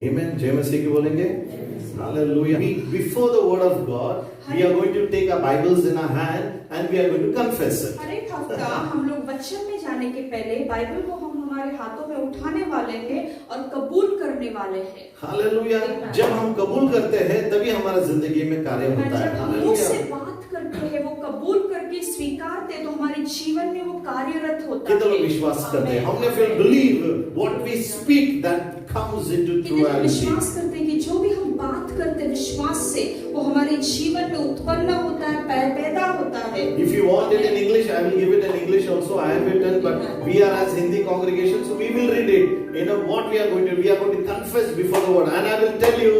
Amen. जय मसीह की बोलेंगे. Hallelujah. Before the word of God, we are going to take our Bibles in our hand and we are going to confess it. हर एक हफ्ता हम लोग वचन में जाने के पहले बाइबल को हम हमारे हाथों में उठाने वाले हैं और कबूल करने वाले हैं. Hallelujah. जब हम कबूल करते हैं तभी हमारा जिंदगी में कार्य होता है. जब मुंह से बात करते हैं, वो कबूल करके स्वीकारते तो हमारे जीवन में वो कार्यरत होता है. कितने लोग विश्वास करते हैं? हमने फिर believe what we speak that comes into reality. विश्वास करते हैं कि जो भी हम बात करते हैं विश्वास से वो हमारे जीवन में उत्पन्न होता है, पैदा होता है. If you want it in English, I will give it in English also. I have written, but we are as Hindi congregation, so we will read it. You know what we are going to confess before the word, and I will tell you,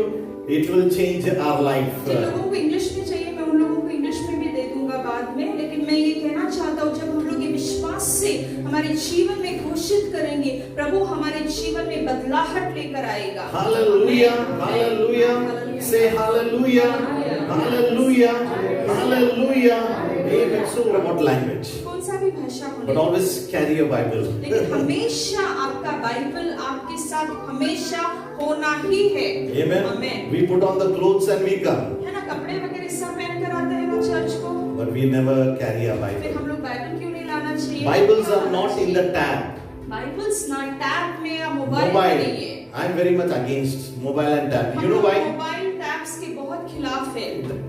it will change our life. जिन लोगों को English में चाहिए मैं उन लोगों को English में भी दे दूंगा बाद में, लेकिन मैं ये कहना चाहता हूँ जब हम लोग ये विश्वास से हमारे जीवन में घोषित करेंगे, प्रभु हमारे जीवन में बदलाहट लेकर आएगा. Hallelujah, hallelujah, say hallelujah, hallelujah, hallelujah. Amen. So what language? कौन सा भी भाषा हो, But always carry your Bible. लेकिन हमेशा आपका बाइबल आपके साथ हमेशा होना ही है. Amen. We put on the clothes and we come. है ना, कपड़े वगैरह सब पहन कर आते हैं ना चर्च को, But we never carry our फिर Bible. हम लोग बाइबल क्यों नहीं लाना चाहिए? Bibles are not in the tab. Bibles ना टैब में या मोबाइल में Mobile. नहीं है. I am very much against mobile and tab. You know why? Mobile tabs के बहुत खिलाफ है.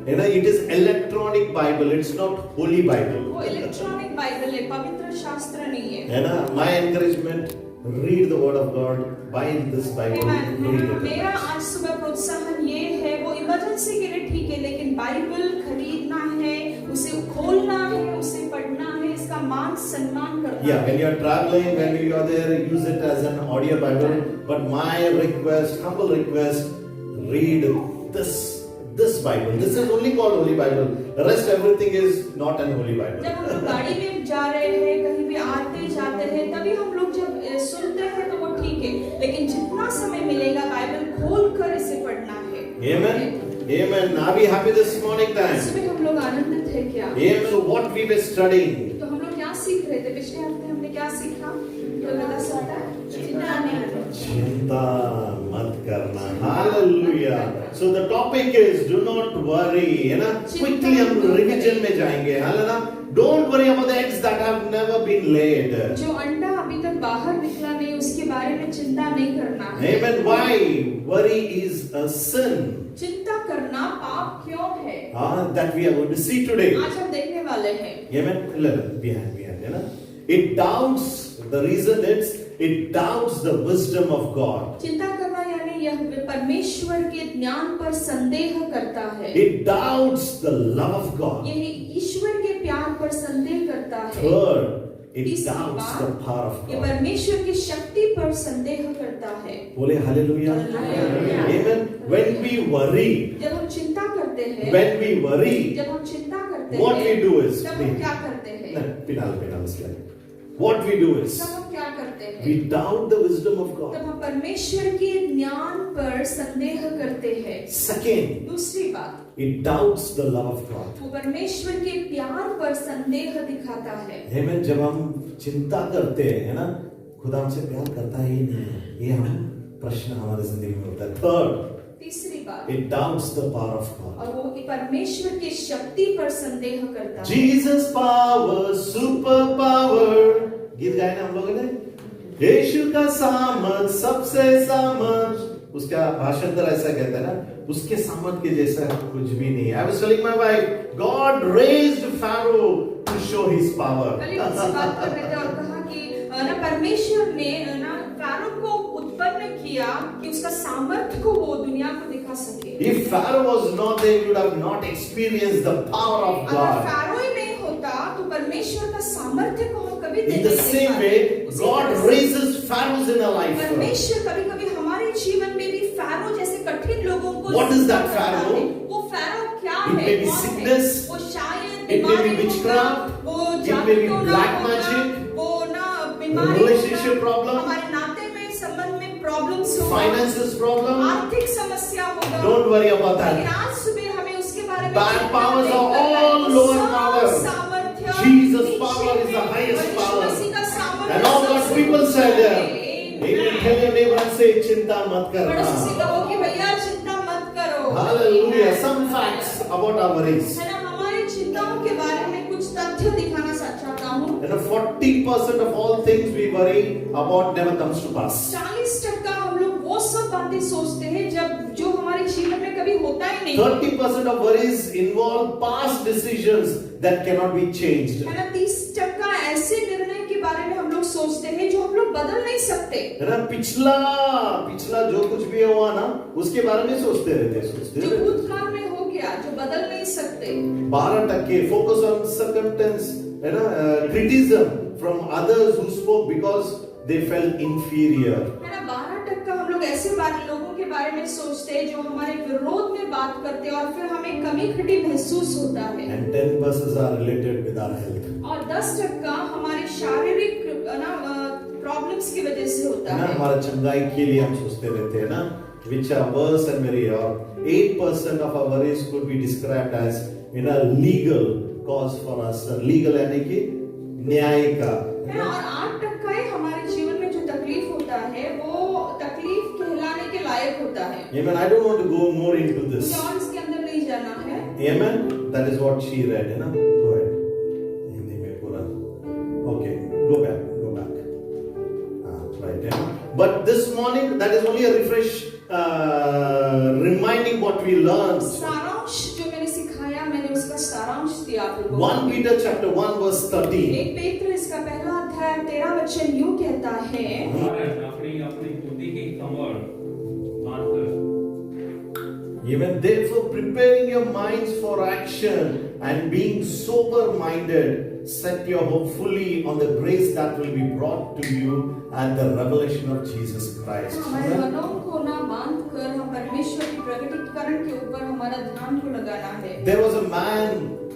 You know, it is electronic Bible. It's not holy Bible. वो इलेक्ट्रॉनिक बाइबल है, पवित्र शास्त्र नहीं है. है ना? My encouragement: read the word of God. Buy this Bible. Read it. मेरा आज सुबह प्रोत्साहन ये है, वो इमरजेंसी के लिए ठीक है, लेकिन बाइबल खरीदना है, उसे खोलना है, उसे पढ़ना है, इसका मान सम्मान करना है. Yeah, when you are traveling, when you are there, use it as an audio Bible. But my request, humble request, read this Bible. This is only called Holy Bible. The rest, everything is not an Holy Bible. जब हम लोग गाड़ी में जा रहे हैं, कहीं भी आते जाते हैं, तभी हम लोग जब सुनते हैं तो वो ठीक है, लेकिन जितना समय मिलेगा बाइबल खोल कर इसे पढ़ना है. Amen. Amen. Are we happy this morning time? सुबह हम लोग आनंदित है क्या? Amen. So what we were studying? तो हम लोग क्या सीख रहे थे? पिछले हफ्ते हमने क्या सीखा? कोई बता सकता है? चिंता मत करना. Hallelujah. So the topic is do not worry. है ना? Quickly हम revision में जाएंगे. Hallelujah. Don't worry about the eggs that have never been laid. जो अंडा अभी तक बाहर निकला नहीं, उसके बारे में चिंता नहीं करना है. Amen. Why? Worry is a sin. चिंता करना पाप क्यों है? That we are going to see today. आज हम देखने वाले हैं. Amen. Behind, है ना? It doubts. The reason is it doubts the wisdom of God. चिंता करना यानी यह परमेश्वर के ज्ञान पर संदेह करता है. It doubts the love of God. यह ईश्वर के प्यार पर संदेह करता है. Third, it तीसरी doubts बात, the power of ये God. परमेश्वर की शक्ति पर संदेह करता है. बोले hallelujah. Amen. When we worry, जब हम चिंता करते हैं, when we worry, जब हम चिंता करते what हैं, we do is, तब हम क्या करते हैं? Penile slide. What we do is, तब हम क्या करते हैं? we doubt the wisdom of God. तब हम परमेश्वर के ज्ञान पर संदेह करते हैं. Second, दूसरी बात, it doubts the love of God. वो परमेश्वर के प्यार पर संदेह दिखाता है. Amen. जब हम चिंता करते हैं, है ना, खुदा हमसे प्यार करता ही नहीं है. ये हम प्रश्न हमारे जिंदगी में होता है. Third, तीसरी बात, it doubts the power of God. और वो परमेश्वर की शक्ति पर संदेह करता है. Jesus power, super power. गीत गाए ना हम लोगों ने. यीशु का सामर्थ सबसे सामर्थ. उसका भाषांतर ऐसा कहता है ना, उसके सामर्थ के जैसा कुछ भी नहीं. I was telling my wife, God raised Pharaoh to show His power. कल हम बात कर रहे थे और कहा कि ना परमेश्वर ने ना फ़ारो को उत्पन्न किया कि उसका सामर्थ्य को वो दुनिया को दिखा सके. If Pharaoh was not there, he would have not experienced the power of अगर God. फ़ारो ही नहीं होता तो परमेश्वर का सामर्थ्य को हम कभी In नहीं the देख same पाते. way, उसी God तरह से raises Pharaohs in our life. परमेश्वर कभी-कभी हमारे जीवन में भी फ़ारो जैसे कठिन लोगों को What is that जिंदा करता Pharaoh? है. वो फ़ारो क्या It है? may be कौन है? sickness. वो शायद It may be बीमारी होगा, witchcraft. वो It जादू may be टोना black होगा, magic. वो ना बीमारी Relationship होगा, problem. हमारे नाते में संबंध में प्रॉब्लम्स होगा, Finances problem. आर्थिक समस्या होगा. Don't worry about लेकिन that. आज सुबह हमें उसके बारे में Bad चिंता powers नहीं are करना है. all lower सब power. सामर्थ्य Jesus' नीचे power is the में, highest और यीशु power. मसीह का सामर्थ्य And all God's सबसे people ऊंचा said है. there. Amen. Tell your neighbor and say, चिंता मत पड़ोसी से करना. कहो कि भैया चिंता मत करो। Hallelujah. Some facts about our worries. है ना, हमारी चिंताओं के बारे में कुछ तथ्य दिखाना चाहता हूँ। 40% of all things we worry about never comes to pass. 40% हम लोग वो सब बातें सोचते हैं जो हमारे जीवन में कभी होता ही नहीं। 30% of worries involve past decisions that cannot be changed. है ना, 30% ऐसे निर्णय के बारे में हम लोग सोचते हैं जो हम लोग बदल नहीं सकते। है ना, पिछला जो कुछ भी हुआ ना उसके बारे में सोचते रहते जो भूतकाल में हो गया जो बदल नहीं सकते। 12% focus on circumstance, है ना, criticism from others who spoke because they felt inferior. है ना, 12% हम लोग ऐसे लोगों के बारे में सोचते हैं जो हमारे विरोध में बात करते हैं और फिर हमें कमी घटी महसूस होता है। And 10% are related with our health. और 10% हमारे शारीरिक प्रॉब्लम्स की वजह से होता है ना, है। हमारा चंगाई के लिए हम सोचते रहते हैं ना, which are worse and very or 8% of our worries could be described as a legal cause for us. Legal यानी कि न्याय का, है ना, और 8% हमारे जीवन में जो तकलीफ होता है वो तकलीफ कहलाने के लायक होता है। Amen. I don't want to go more into this. मुझे और इसके अंदर नहीं जाना है। Amen. That is what she read, है ना? Go ahead. हिंदी में पूरा. Okay, go back. Right. Yeah. But this morning, that is only a refresh, reminding what we learned. सारांश जो मैंने सिखाया मैंने उसका सारांश दिया आप लोगों को। 1 Peter chapter 1 verse 13. 1 पेत्र इसका पहला अध्याय 13 वचन यूं कहता है, अपनी बुद्धि की संभाल बांधकर Even therefore preparing your minds for action and being sober minded, set your hope fully on the grace that will be brought to you at the revelation of Jesus Christ. हमारे मनों को ना बांध कर हम परमेश्वर की प्रकटीकरण के ऊपर हमारा ध्यान को लगाना है। There was a man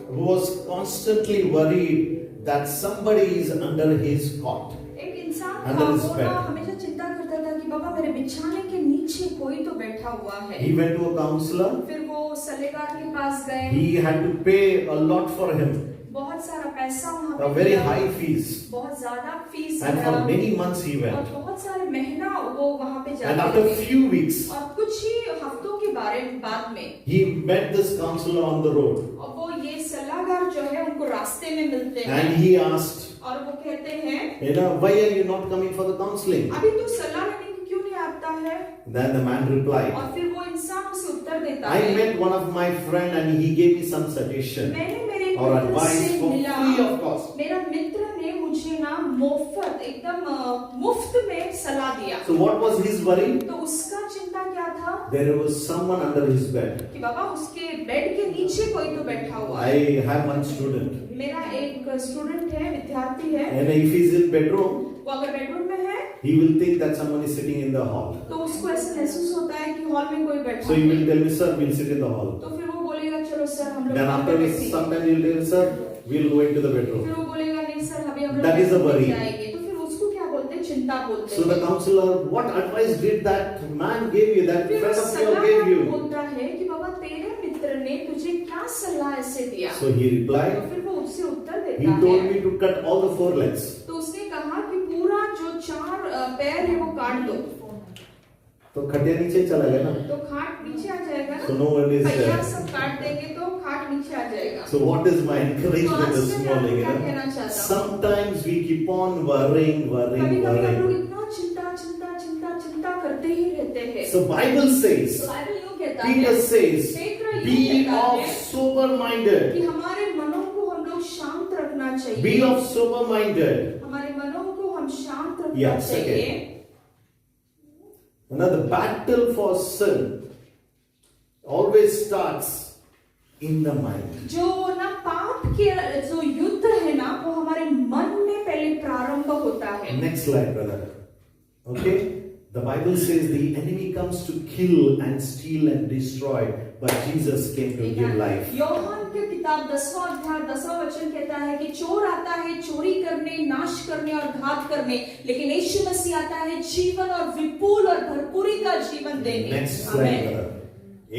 who was constantly worried that somebody is under his cot. एक इंसान था Under his वो bed. ना हमेशा चिंता करता था कि बाबा मेरे बिछाने के नीचे कोई तो बैठा हुआ है। He went to a counselor. फिर वो सल्लेगार के पास गए। He had to pay a lot for him, बहुत सारा पैसा वहाँ पे a very दिया, high fees, बहुत ज्यादा fees and for many months he और went. बहुत सारे महीना वो वहाँ पे And जाते after थे। few weeks, और कुछ ही हफ्तों के बाद में he met this counselor on the road, और वो ये सलाहकार जो है उनको रास्ते में मिलते हैं and he asked, और वो कहते हैं, why are you not coming for the counseling? अभी तू सलाह लेने के क्यों नहीं आता है? Then the man replied, और फिर वो इंसान उसे उत्तर देता I है, met one of my friend and he gave me some suggestion मैंने मेरे एक or मित्र advice से for मिला, free of cost. मेरा मित्र ने मुझे ना मुफ्त एकदम मुफ्त में सलाह दिया। So what was his worry? तो उसका चिंता क्या था There was someone under his bed. कि बाबा उसके बेड के नीचे कोई तो बैठा हुआ है। I have one student, मेरा एक स्टूडेंट है, विद्यार्थी है, and if he's in bedroom, वो अगर बेडरूम में है he will think that someone is sitting in the hall. तो उसको ऐसा महसूस होता है कि हॉल में कोई बैठा So he है। will tell me, sir, we'll sit in the hall. तो फिर वो बोलेगा चलो सर हम लोग Then हॉल after में बैठेंगे। sometimes he'll tell, sir, we'll go into the bedroom. फिर वो बोलेगा नहीं सर अभी हम लोग That is a bedroom में worry. जाएंगे। तो फिर उसको क्या बोलते हैं? चिंता बोलते So the हैं। counselor, what advice did that man give you, that फिर friend of yours सलाह gave you? बोलता है कि बाबा तेरे मित्र ने तुझे क्या सलाह ऐसे दिया? So he तो replied, फिर वो उससे उत्तर he देता told है, me to cut all the 4 legs. तो उसने कहा कि पूरा जो 4 पैर है वो काट दो तो खटिया नीचे चला गया ना. तो खाट नीचे आ जाएगा So ना। no one is पहिया there. सब काट देंगे तो खाट नीचे आ जाएगा। So what is my encouragement this morning? क्या कहना चाहता हूँ? Sometimes we keep on worrying. कभी कभी हम लोग इतना चिंता करते ही रहते हैं। So Bible says, तो बाइबल यूं कहता Peter है, says, पेत्र यूं be कहता of है sober minded. कि हमारे मनों को हम लोग शांत रखना चाहिए। Be of sober minded. हमारे मनों को हम शांत रखना Yeah, चाहिए। Now the battle for sin always starts in the mind. जो ना पाप के जो युद्ध है ना वो हमारे मन में पहले प्रारंभ होता है। Next slide, brother. Okay? The Bible says the enemy comes to kill and steal and destroy, but Jesus came to give life. Yohan की किताब 10वां अध्याय 10वां वचन कहता है कि चोर आता है चोरी करने, नाश करने और घात करने, लेकिन यीशु मसीह आता है जीवन और विपुल और भरपूरी का जीवन देने। Next slide, brother.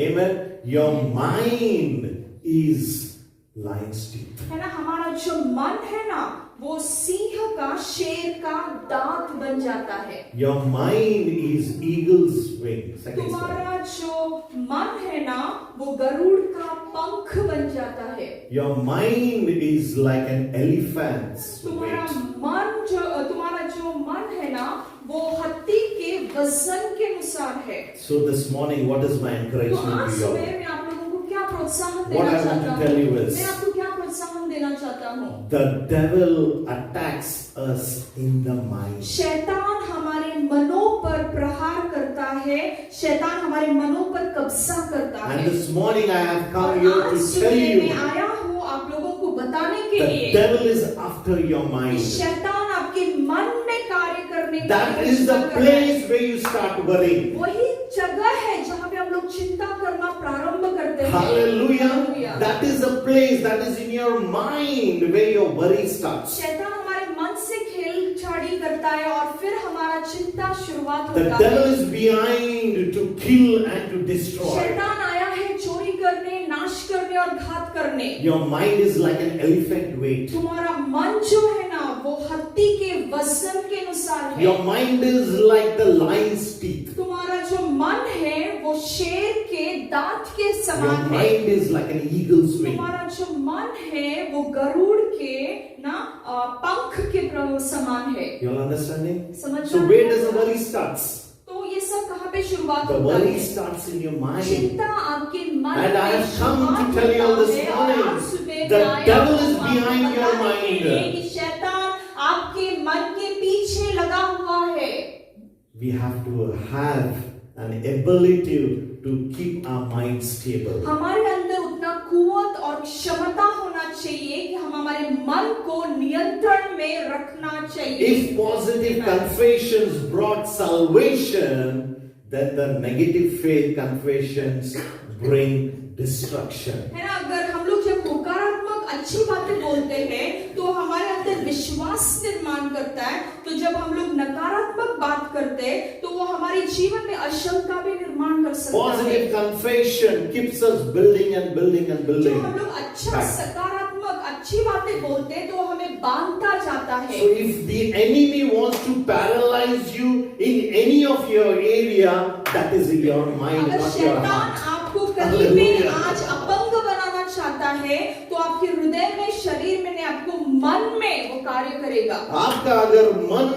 Amen. Your mind is lying still. है ना, हमारा जो मन है ना वो सिंह का, शेर का दांत बन जाता है। Your mind is eagle's wing. Second slide. तुम्हारा जो मन है ना, वो गरुड़ का पंख बन जाता है। Your mind is like an elephant's तुम्हारा weight. तुम्हारा जो मन है ना, वो हाथी के वजन के अनुसार है। So this morning, what is my तो encouragement आज to you? सुबह मैं आप लोगों को क्या प्रोत्साहन What देना I want चाहता to tell you हूँ? is- मैं आपको क्या प्रोत्साहन देना चाहता हूँ? The devil attacks us in the mind. शैतान हमारे मनों पर प्रहार करता है, शैतान हमारे मनों पर कब्जा करता है। And this morning, I have come और here आज to tell सुबह मैं you आया हूँ आप लोगों को बताने के the लिए devil is after your कि mind. शैतान आपके मन में कार्य करने का That is योजना the कर रहा है। place where you start worrying. वही जगह है जहाँ पे हम लोग चिंता करना प्रारंभ करते हैं। Hallelujah. Hallelujah. That is the place that is in your mind where your worry starts. शैतान हमारे मन से खेलछाड़ी करता है और फिर हमारा चिंता शुरुआत The होता devil है। is behind to kill and to destroy. शैतान आया है चोरी करने, नाश करने और घात करने। Your mind is like an elephant weight. तुम्हारा मन जो है ना, वो हाथी के वजन के अनुसार है। Your mind is like the lion's teeth. तुम्हारा जो मन है वो शेर के दांत के Your समान है। mind is like an eagle's wing. तुम्हारा जो मन है वो गरुड़ के ना पंख के समान है। You all understanding? समझ So रहे where हैं? does the worry starts? तो ये सब कहाँ पे शुरुआत The होता worry है? starts in your mind. चिंता आपके मन And I में have come शुरुआत to tell you all होता this है और morning, आज सुबह the मैं आया devil हूँ is आपको behind your बताने के mind. लिए कि शैतान आपके मन के पीछे लगा हुआ है। We have to have an ability to keep our mind stable. हमारे अंदर उतना कुवत और क्षमता होना चाहिए कि हम हमारे मन को नियंत्रण में रखना चाहिए। If positive confessions brought salvation, then the negative faith confessions bring destruction. है ना, अगर हम लोग जब नकारात्मक अच्छी बातें बोलते हैं तो हमारे अंदर विश्वास निर्माण करता है, तो जब हम लोग नकारात्मक बात करते हैं तो वो हमारे जीवन में अशंका भी निर्माण कर सकता है। Positive confession keeps us building and building and जो building. हम लोग अच्छा back. सकारात्मक अच्छी बातें बोलते हैं तो वो हमें बांधता जाता है। So if the enemy wants to paralyze you in any of your area, that is in your mind, अगर not your शैतान heart. आपको कहीं पे Hallelujah. आज अपंग बनाना चाहता है तो आपके हृदय में, शरीर में, आपको मन में वो कार्य करेगा। आपका अगर मन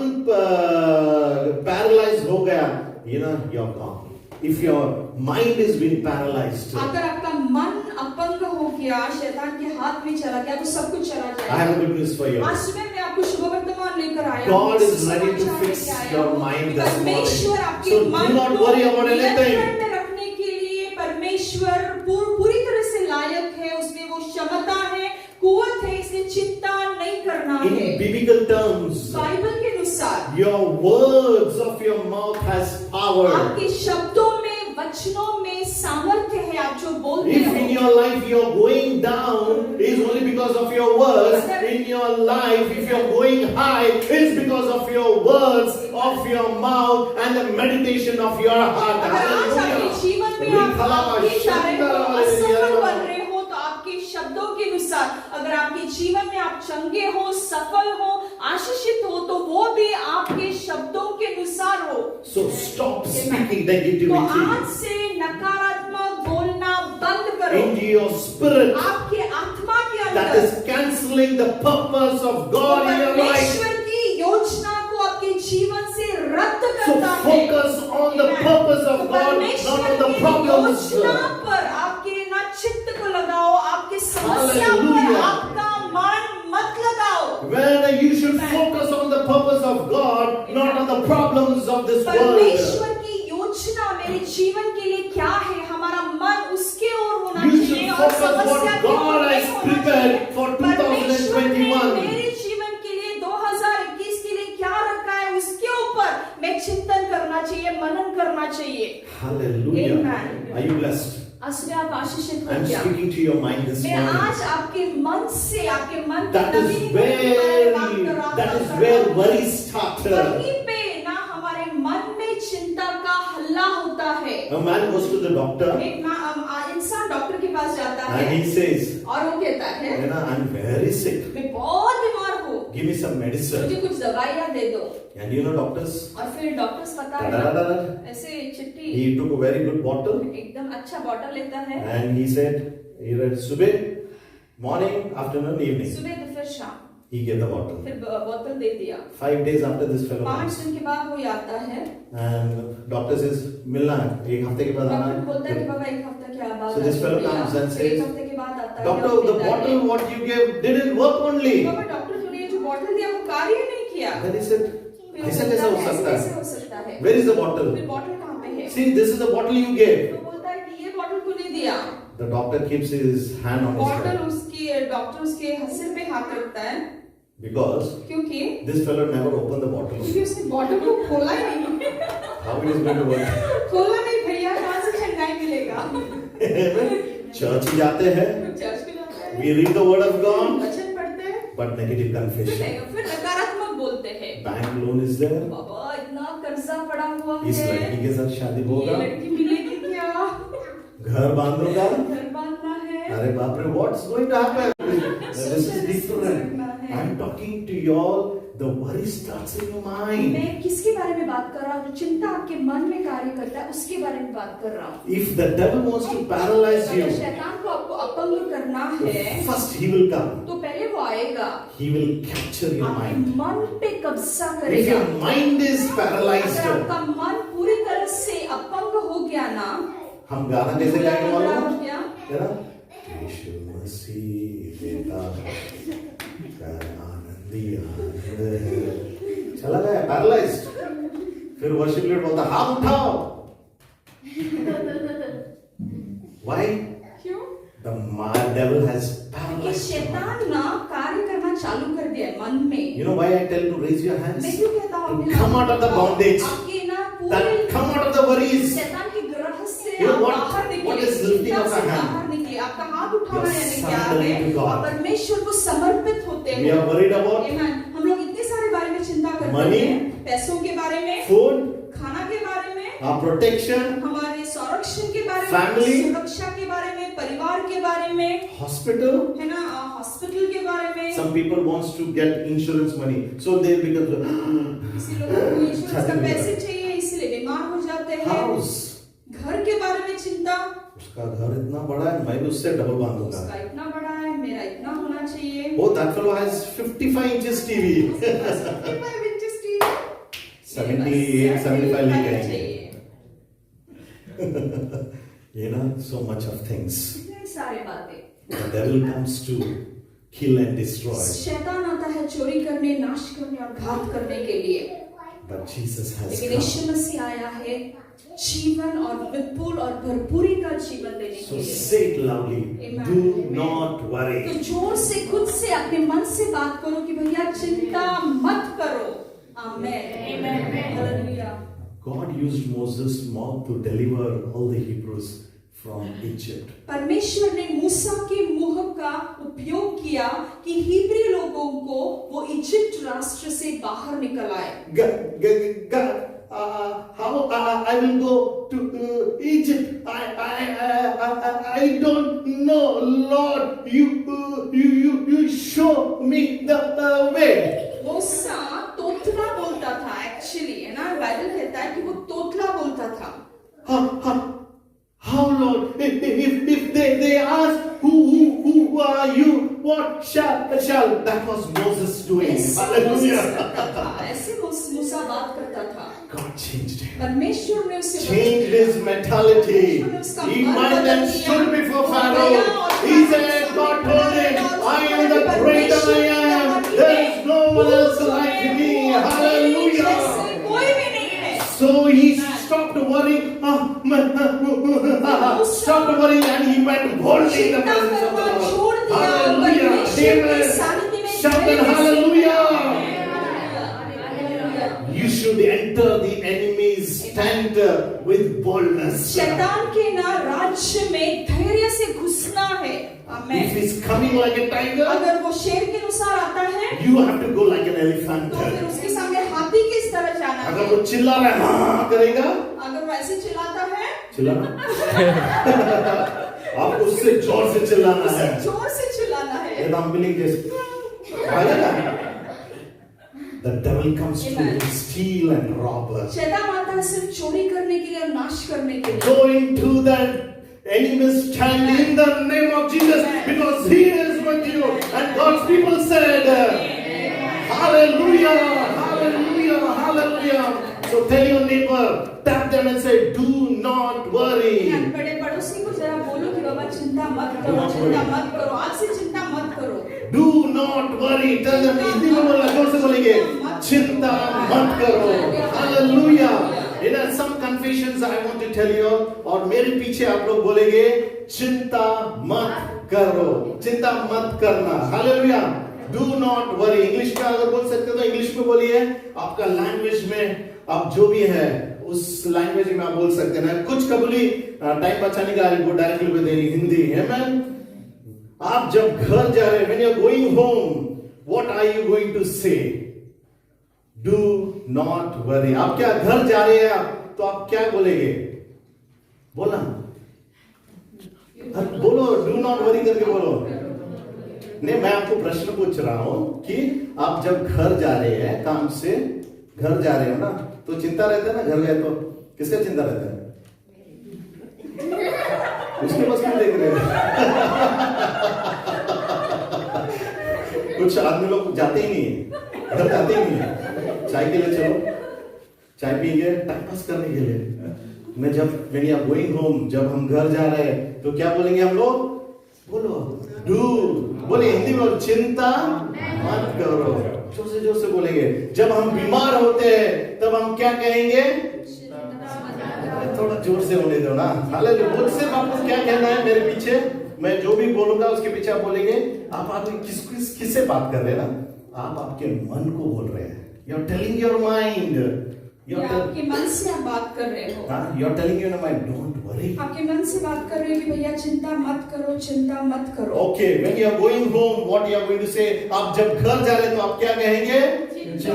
पैरालाइज हो गया, you're gone. If your mind is being paralyzed, अगर आपका मन अपंग हो गया, शैतान के हाथ में चला गया, तो सब कुछ चला I जाएगा। have a good news for you. आज सुबह मैं आपको शुभ वर्तमान लेकर आया God हूँ। is ready to समाचार fix लेके आया your हूँ। mind this परमेश्वर morning. आपके So do मन not को worry about anything. नियंत्रण में रखने के लिए परमेश्वर पूरी तरह से लायक है, उसमें वो क्षमता है, कुवत है, इसलिए चिंता नहीं करना है। In biblical terms, बाइबल के अनुसार your words of your mouth has power. आपके शब्दों में, वचनों में सामर्थ्य है। आप जो बोलते If in हो, your life you're going down, it's only because of your words. In your life, if you're going high, it's because of your words of your mouth and the meditation of your heart. अगर आज आपके जीवन में आप आपके चाहे हो, असफल बन रहे हो, तो आपके शब्दों के अनुसार, अगर आपके जीवन में आप चंगे हो, सफल हो, आशीषित हो, तो वो भी आपके शब्दों के अनुसार हो। So stop speaking तो negativity आज से नकारात्मक बोलना बंद करो। into your spirit. आपके आत्मा के That अंदर is canceling the purpose of God in your life. परमेश्वर की योजना को आपके जीवन से रद्द So करता है। focus on the purpose of तो God, not परमेश्वर on the की problems. योजना पर आपके ना चित्त को लगाओ, आपके समस्या पर Hallelujah. आपका मन मत लगाओ। When you should focus on the purpose of God, not on the problems of this world. परमेश्वर की योजना मेरे जीवन के लिए क्या है, हमारा मन उसके ओर होना You should चाहिए और focus समस्या what के ओर God नहीं has होना prepared चाहिए। for परमेश्वर ने 2021. मेरे जीवन के लिए 2021 के लिए क्या रखा है, उसके ऊपर मैं चिंतन करना चाहिए, मनन करना चाहिए। Hallelujah. Amen. Are you blessed? आज सुबह आप आशीषित हो I'm क्या? speaking to your mind this मैं morning. आज आपके मन से, आपके मन That के is नवीनीकरण के बारे में बात कर रहा था। where worry started. वहीं पे ना हमारे मन में चिंता का हल्ला होता है। A man goes to the doctor एक इंसान डॉक्टर के पास जाता and है he says, और वो कहता है I'm very sick. मैं बहुत बीमार हूँ। give me some medicine. मुझे कुछ दवाइयाँ दे दो। And you know doctors, और फिर डॉक्टर्स पता है da-da-da-da-da. ऐसे चिट्ठी He took a very good bottle एकदम अच्छा बॉटल लेता है। and he said, he read subah, morning, afternoon, evening. सुबह दोपहर शाम He gave the bottle. फिर बोतल दे दिया। 5 days after this fellow 5 comes दिन के बाद वो आता है। and doctor says, मिलना है, एक हफ्ते के बाद डॉक्टर आना बोलता है कि है. बाबा एक हफ्ते के बाद So this fellow comes and फिर एक says, हफ्ते के बाद आता है। Doctor, the bottle what you gave didn't work only. Baba doctor तूने ये जो बॉटल दिया वो कार्य नहीं किया। Then he said, फिर वो ऐसा बोलता कैसा हो है, सकता ऐसे है? हो सकता है। Where is the bottle? फिर बॉटल कहाँ पे है? See, this is the bottle you gave. तो बोलता है कि ये बॉटल तूने दिया। The doctor keeps his hand on his bottle head उसकी डॉक्टर उसके सिर पे हाथ रखता है because क्योंकि this fellow never opened the bottle. क्योंकि उसने बॉटल को खोला ही नहीं। How it is going to work? खोला नहीं भैया, कहाँ से चंगाई मिलेगा? Church ही जाते हैं, चर्च में जाते हैं, we read the word of God, वचन पढ़ते हैं, but negative confession. फिर नकारात्मक बोलते हैं। Bank loan is there. बाबा इतना कर्जा पड़ा हुआ इस है, लड़की के साथ शादी ये होगा, लड़की मिलेगी क्या? घर बांधूंगा. घर बांधना है। अरे बाप रे, what's going to happen? This is different. I'm talking to y'all. The worry starts in your mind. मैं किसके बारे में बात कर रहा हूँ? जो चिंता आपके मन में कार्य करता है उसके बारे में बात कर रहा हूँ। If the devil wants to paralyze अगर you, शैतान को आपको अपंग करना है, first he will come. तो पहले वो आएगा, He will capture your आपके mind. मन पे कब्जा If करेगा। your mind is paralyzed, अगर आपका मन पूरी तरह से अपंग हो गया ना, हम गाना कैसे गाएंगे पूरा मालूम हो है? गया, है ना? यीशु मसीह देता है, आनंदी आनंद है। चला गया पैरालाइज्ड। फिर वर्शिप लीडर बोलता हाथ उठाओ। Why? क्यों? The devil has कि paralyzed. शैतान ना कार्य करना चालू कर दिया है मन में। You know why I tell you to raise your hands? मैं क्यों कहता हूँ To come out of the bondage. आपके ना That पूरे come out of the worries. शैतान की ग्रह से You know आप what- बाहर निकले, what is lifting चिंता of से our hand? बाहर निकले, आपका हाथ उठाना You're यानी क्या surrendering है? to God. आप परमेश्वर को समर्पित होते We हैं। are worried about Amen. हम लोग इतने सारे बारे में चिंता करते Money. हैं, पैसों के बारे में, food, खाना के बारे में, our protection, हमारे संरक्षण के बारे Family. में, सुरक्षा के बारे में, परिवार के बारे में, hospital. है ना, हॉस्पिटल के बारे में। Some people wants to get insurance money, so they become किसी लोगों को इंश्योरेंस का पैसे चाहिए इसलिए बीमार हो जाते हैं। house. घर के बारे में चिंता, उसका घर इतना बड़ा है, मैं भी उससे डबल बांधूंगा. उसका इतना बड़ा है, मेरा इतना होना चाहिए। Oh, that fellow has 55 inches TV. 55 inches TV, 78, 75 ले गए. चाहिए। You know, so much of things. इतनी सारी बातें। The devil comes to kill and destroy. शैतान आता है चोरी करने, नाश करने और घात करने के लिए, But Jesus has लेकिन come. यीशु मसीह आया है जीवन और विपुल और भरपूरी का जीवन देने के So लिए। say it loudly. Amen. Do not तो worry. जोर से खुद से अपने मन से बात करो कि भैया चिंता मत करो। आमेन। Hallelujah. God used Moses' mouth to deliver all the Hebrews from Egypt. परमेश्वर ने मूसा के मुंह का उपयोग किया कि हिब्री लोगों को वो इजिप्ट राष्ट्र से बाहर निकल आए। God, how I will go to Egypt? I don't know, Lord. You show me the way. मूसा तोतला बोलता था एक्चुअली, है ना, बाइबल कहता है कि वो तोतला बोलता था। How, Lord? If they ask who are you, what shall that was Moses doing? Hallelujah. ऐसे मूसा बात करता था। God changed him. परमेश्वर ने उसे Changed his mentality. He might have stood before Pharaoh. He said, God told him, I am the great I am. There is no one else like me. Hallelujah. कोई भी नहीं है। So he stopped worrying. Stopped worrying and he went boldly in the presence of the Lord. Hallelujah. Amen. Shout and hallelujah. You should enter the enemy's tent with boldness. शैतान के ना राज्य में धैर्य से घुसना है। आमेन। If he's coming like a tiger, अगर वो शेर के अनुसार आता है, you have to go like an elephant. तो फिर उसके सामने हाथी किस तरह जाना है? अगर वो चिल्ला रहा है, हाँ करेगा, अगर वो ऐसे चिल्लाता है, चिल्लाना। आप उससे जोर से चिल्लाना है। जोर से चिल्लाना है। एकदम बिल्ली जैसे। आएगा? The devil comes Amen. to steal and rob us. शैतान आता है सिर्फ चोरी करने के लिए और नाश करने के लिए। Go into that enemy's stand in the name of Jesus, because he is with you. And God's people said, hallelujah, hallelujah, hallelujah. So tell your neighbor, tap them and say, do not worry. बड़े पड़ोसी को जरा बोलो कि बाबा चिंता मत करो, चिंता मत करो, आज से चिंता मत करो। Do not worry. Tell them, Hindi में बोलना, जोर से बोलेंगे, चिंता मत करो. Hallelujah. You know, some confessions I want to tell you, और मेरे पीछे आप लोग बोलेंगे, चिंता मत करो, चिंता मत करना. Hallelujah. Do not worry. English में अगर बोल सकते हो तो इंग्लिश में बोलिए. आपका लैंग्वेज में आप जो भी है उस लैंग्वेज में आप बोल सकते हैं. कुछ कबूली टाइम बचाने का वो डायरेक्टली बोल देंगे हिंदी. Amen. आप जब घर जा रहे हैं, when you are going home, what are you going to say? Do not worry. आप क्या घर जा रहे हैं तो आप क्या बोलेंगे? बोला बोलो, do not worry करके बोलो. नहीं, मैं आपको प्रश्न पूछ रहा हूं कि आप जब घर जा रहे हैं, काम से घर जा रहे हो ना, तो चिंता रहता है ना. घर गए तो किसका चिंता रहता है? उसके बस में देख रहे हैं. कुछ आदमी लोग जाते ही नहीं है, घर जाते ही नहीं है. चाय के लिए चलो, चाय पिएंगे टाइम पास करने के लिए. मैं जब when you are going home, जब हम घर जा रहे हैं तो क्या बोलेंगे हम लोग? बोलो, do. बोले हिंदी में, चिंता मत करो. जोर से बोलेंगे. जब हम बीमार होते हैं तब हम क्या कहेंगे? थोड़ा जोर से होने दो ना. हालेलुया. मुझसे आपको क्या कहना है? मेरे पीछे मैं जो भी बोलूंगा उसके पीछे आप बोलेंगे. आप किससे बात कर रहे हैं ना? आप आपके मन को बोल रहे हैं. You are telling your mind. आपके मन से आप बात कर रहे हो. You are telling your mind, don't worry. आपके मन से बात कर रहे हो कि भैया चिंता मत करो, चिंता मत करो. Okay, when you are going home, what you are going to say? आप जब घर जा रहे हैं तो आप क्या कहेंगे? चिंता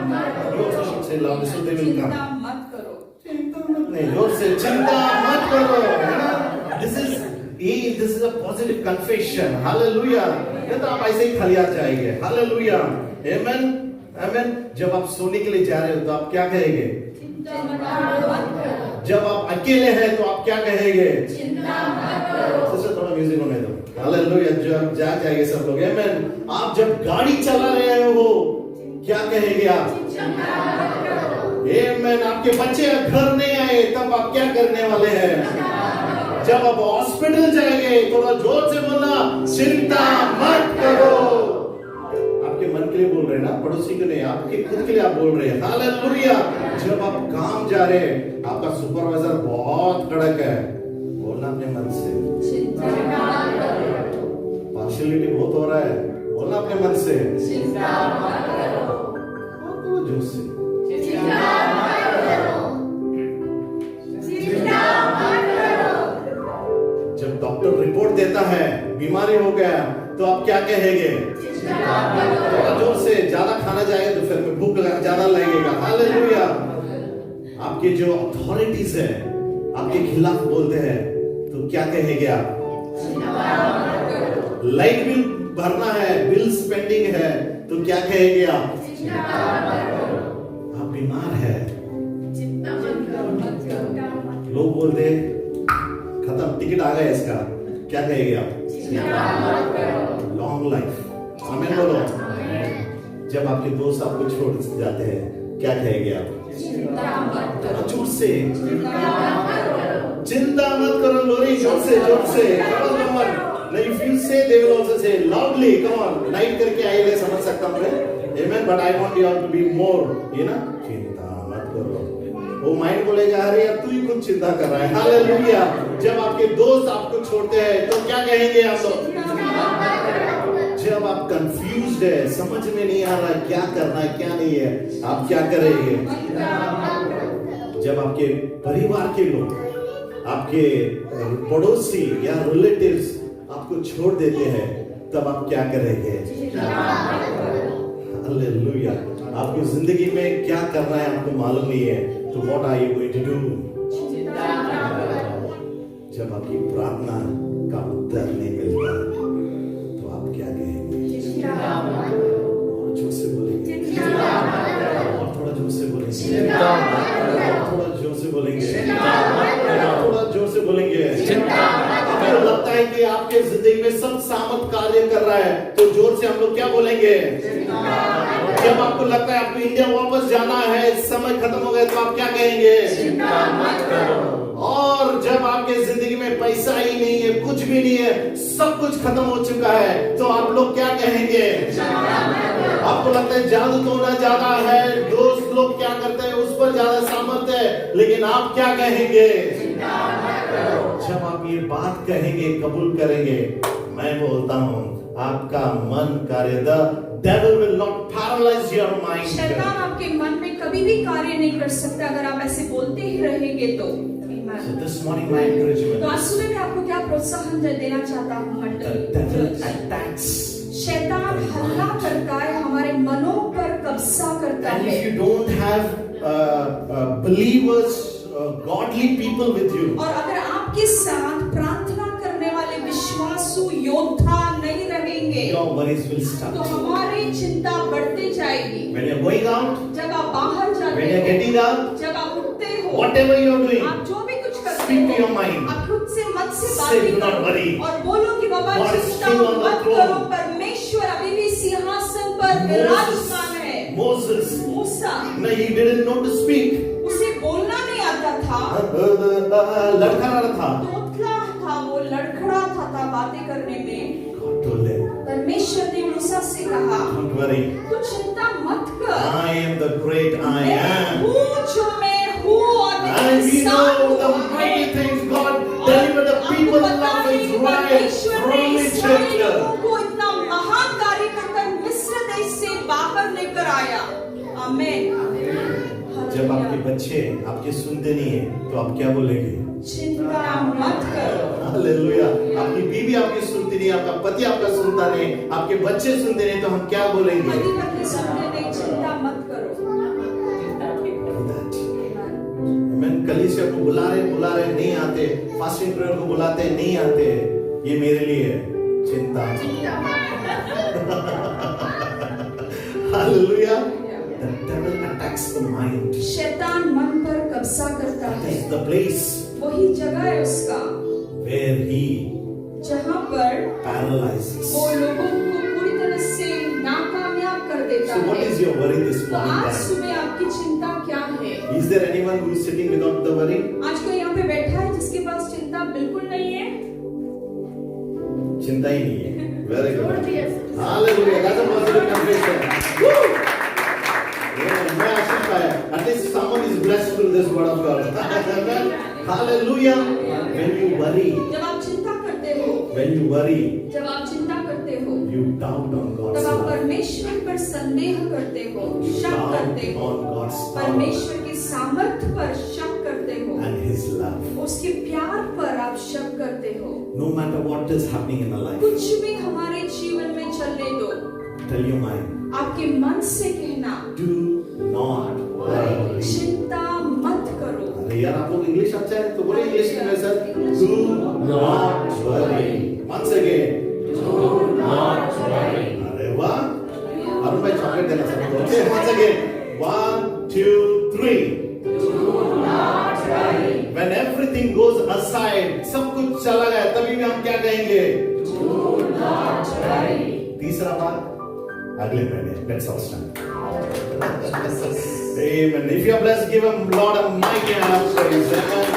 मत करो. से loud so they will come. चिंता मत करो. चिंता मत नहीं, जोर से चिंता मत करो. है ना? This is a positive confession. Hallelujah. ये तो आप ऐसे ही खाली आ जाएंगे. हालेलुया. आमेन. आमेन. जब आप सोने के लिए जा रहे हो तो आप क्या कहेंगे? चिंता मत करो. जब आप अकेले हैं तो आप क्या कहेंगे? चिंता मत करो. सबसे थोड़ा म्यूजिक होने दो. हालेलुया. जब जा जाएंगे सब लोग. आमेन. आप जब गाड़ी चला रहे हो क्या कहेंगे आप? चिंता मत करो. आमेन. आपके बच्चे घर नहीं आए तब आप क्या करने वाले हैं? जब आप हॉस्पिटल जाएंगे थोड़ा जोर से बोलना, चिंता मत करो. आपके मन के लिए बोल रहे हैं ना, पड़ोसी के नहीं, आपके खुद के लिए आप बोल रहे हैं. हालेलुया. जब आप काम जा रहे हैं, आपका सुपरवाइजर बहुत कड़क है, बोलना अपने मन से, चिंता मत करो. पार्शियलिटी बहुत हो रहा है, बोलना अपने मन से, चिंता मत करो. जोर से. चिंता मत करो. चिंता मत करो. जब डॉक्टर रिपोर्ट देता है बीमारी हो गया तो आप क्या कहेंगे? थोड़ा जोर से. ज्यादा खाना जाएगा तो फिर भूख ज्यादा लगेगा. हालेलुया. आपके जो अथॉरिटीज है आपके खिलाफ बोलते हैं तो क्या कहेंगे आप? लाइट बिल भरना है, बिल पेंडिंग है तो क्या कहेंगे आप? आप बीमार है, लोग बोलते हैं खत्म, टिकट आ गया इसका, क्या कहेंगे आप? Long life. आमीन बोलो. जब आपके दोस्त आपको छोड़ जाते हैं क्या कहेंगे आप? जोर से. चिंता मत करो. लोरी जोर से, जोर से. Come on. Now if you say, they will also say loudly. Come on. Night करके आइए, समझ सकता हूँ मैं. Amen. But I want you all to be more. ये ना, चिंता मत करो. वो माइंड बोलेगा अरे यार तू ही कुछ चिंता कर रहा है. हालेलुया. जब आपके दोस्त आपको छोड़ते हैं तो क्या कहेंगे आप लोग? जब आप कंफ्यूज्ड है, समझ में नहीं आ रहा क्या करना है क्या नहीं है, आप क्या करेंगे? जब आपके परिवार के लोग, आपके पड़ोसी या रिलेटिव्स आपको छोड़ देते हैं तब आप क्या करेंगे? हालेलुया. आपकी जिंदगी में क्या करना है आपको मालूम नहीं है तो what are you going to do? जब आपकी प्रार्थना का उत्तर नहीं मिलता तो आप क्या कहेंगे? और जो से बोलेंगे चिंता मत करो, थोड़ा जोर से बोलेंगे, चिंता मत करो, थोड़ा जोर से बोलेंगे। चिंता मत आपको लगता है कि आपके जिंदगी में सब सामर्थ कार्य कर रहा है, तो जोर से हम लोग क्या बोलेंगे? जब आपको लगता है आपको इंडिया वापस जाना है, समय खत्म हो गया, तो आप क्या कहेंगे? चिंता मत करो। और जब आपके जिंदगी में पैसा ही नहीं है, कुछ भी नहीं है, सब कुछ खत्म हो चुका है, तो आप लोग क्या कहेंगे? आपको लगता है जादू टोना ज्यादा है, दोस्त लोग क्या करते हैं उस पर ज्यादा सामर्थ्य है, लेकिन आप क्या कहेंगे? जब आप ये बात कहेंगे, कबूल करेंगे, मैं बोलता हूं आपका मन कार्य, the devil will not paralyze your mind. शैतान आपके मन में कभी भी कार्य नहीं कर सकता अगर आप ऐसे बोलते ही रहेंगे तो। So this morning my encouragement, तो आज सुबह मैं आपको क्या प्रोत्साहन देना चाहता हूँ the मंडली? devil attacks, शैतान हमला करता है, हमारे मनों पर कब्जा करता and है। if you don't have believers, godly people with you, और अगर आपके साथ प्रार्थना करने वाले विश्वासु योद्धा नहीं रहेंगे your worries will तो start. हमारी चिंता बढ़ती जाएगी। When you're going out, जब आप बाहर when जाते you're हो, getting up, जब आप उठते हो, whatever you're doing, आप जो भी कुछ करते speak to your हो, mind. आप खुद से मन से Say, बातें "Do not करो worry. और बोलो कि बाबा God is चिंता still on the मत throne." करो, परमेश्वर अभी भी सिंहासन पर विराजमान है। Moses, Musa, no, he didn't know to speak. उसे बोलना नहीं आता था, लड़खड़ा रहा था। तोतला था, वो लड़खड़ा था बातें करने में। God told him, परमेश्वर ने मूसा से कहा, don't worry, तू चिंता मत कर, I am the great I मैं am. हूँ जो मैं हूँ और मैं And we इंसान know the हूँ। mighty things God delivered the people in love is right परमेश्वर ने from इस्राएल Egypt. लोगों को इतना महान कार्य कर मिस्र देश से बाहर लेकर आया। आमीन। जब आपके बच्चे आपके सुनते नहीं है, तो आप क्या बोलेंगे? चिंता मत करो। हालेलुया। आपकी बीवी आपकी सुनती नहीं, आपका पति आपका सुनता नहीं, आपके बच्चे सुनते नहीं, तो हम क्या बोलेंगे? पति पत्नी सुनते नहीं, चिंता मत करो। मैं कलीसिया को बुला रहे नहीं आते, फास्टिंग प्रेयर को बुलाते हैं नहीं आते, ये मेरे लिए है, चिंता। Hallelujah. The devil attacks the mind. शैतान मन पर कब्जा करता That है। is the place वही जगह है उसका where he जहाँ पर paralyzes. वो लोगों को पूरी तरह से नाकामयाब कर देता So what है। is your worry this तो आज morning? सुबह आपकी चिंता क्या है? Is there anyone who is sitting without the worry? आज कोई यहाँ पे बैठा है जिसके पास चिंता बिल्कुल नहीं है? चिंता ही नहीं है। Very good. Hallelujah. That's a positive confession. Woo! Yeah, मैं आशीष पाया। At least someone is blessed through this word of God. Hallelujah. When you worry, जब आप चिंता करते हो, when you worry, जब आप चिंता करते हो, you doubt on God's तब आप love. परमेश्वर पर संदेह करते हो, You शक करते doubt हो, on God's power परमेश्वर के सामर्थ्य पर शक करते हो, and His love. उसके प्यार पर आप शक करते हो। No matter what is happening in our life, कुछ भी हमारे जीवन में चलने दो, tell your mind, आपके मन से कहना, do not worry. चिंता मत करो। अरे यार, आप लोग इंग्लिश अच्छा है तो बोले इंग्लिश में sir, do not worry. Once again, Do not worry. अरे वाह, अरुण भाई चॉकलेट देना सबको। Okay, once again, 1, 2, 3. Do not worry. When everything goes aside, सब कुछ चला गया, तभी भी हम क्या कहेंगे? Do not worry. तीसरा बात अगले महीने। Let's all stand. Amen. If you are blessed, give him Lord a mighty hand of praise. Amen.